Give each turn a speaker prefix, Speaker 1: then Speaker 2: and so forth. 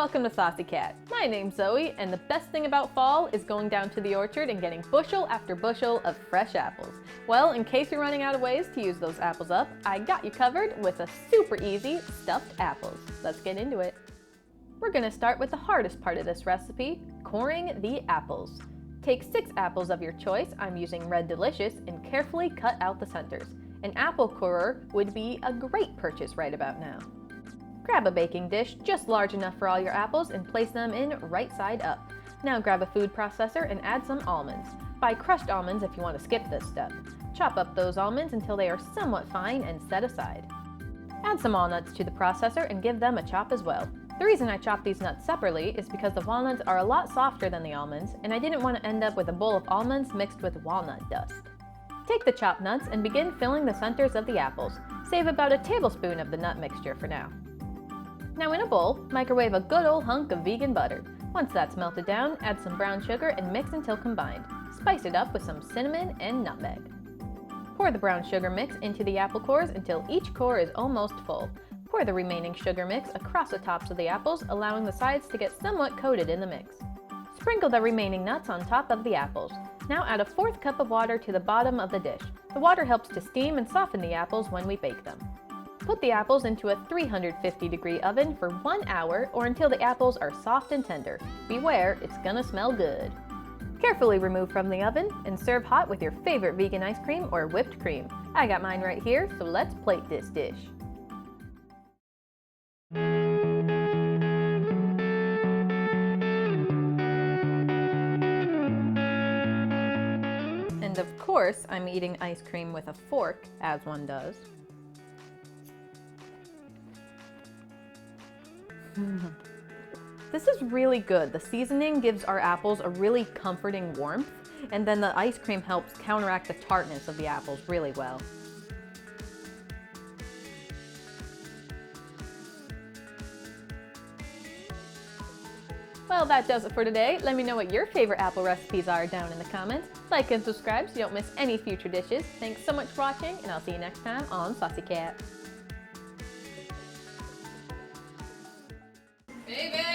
Speaker 1: welcome to Saucy Cat. My name's Zoe, and the best thing about fall is going down to the orchard and getting bushel after bushel of fresh apples. Well, in case you're running out of ways to use those apples up, I got you covered with a super easy stuffed apples. Let's get into it. We're gonna start with the hardest part of this recipe, coring the apples. Take 6 apples of your choice, I'm using Red Delicious, and carefully cut out the centers. An apple corer would be a great purchase right about now. Grab a baking dish just large enough for all your apples and place them in right side up. Now grab a food processor and add some almonds. Buy crushed almonds if you want to skip this step. Chop up those almonds until they are somewhat fine and set aside. Add some walnuts to the processor and give them a chop as well. The reason I chop these nuts separately is because the walnuts are a lot softer than the almonds, and I didn't want to end up with a bowl of almonds mixed with walnut dust. Take the chopped nuts and begin filling the centers of the apples. Save about a tablespoon of the nut mixture for now. Now in a bowl, microwave a good old hunk of vegan butter. Once that's melted down, add some brown sugar and mix until combined. Spice it up with some cinnamon and nutmeg. Pour the brown sugar mix into the apple cores until each core is almost full. Pour the remaining sugar mix across the tops of the apples, allowing the sides to get somewhat coated in the mix. Sprinkle the remaining nuts on top of the apples. Now add a 1/4 cup of water to the bottom of the dish. The water helps to steam and soften the apples when we bake them. Put the apples into a 350-degree oven for 1 hour or until the apples are soft and tender. Beware, it's gonna smell good. Carefully remove from the oven and serve hot with your favorite vegan ice cream or whipped cream. I got mine right here, so let's plate this dish. And of course, I'm eating ice cream with a fork, as one does. This is really good. The seasoning gives our apples a really comforting warmth, and then the ice cream helps counteract the tartness of the apples really well. Well, that does it for today. Let me know what your favorite apple recipes are down in the comments. Like and subscribe so you don't miss any future dishes. Thanks so much for watching, and I'll see you next time on Saucy Cat.
Speaker 2: Baby!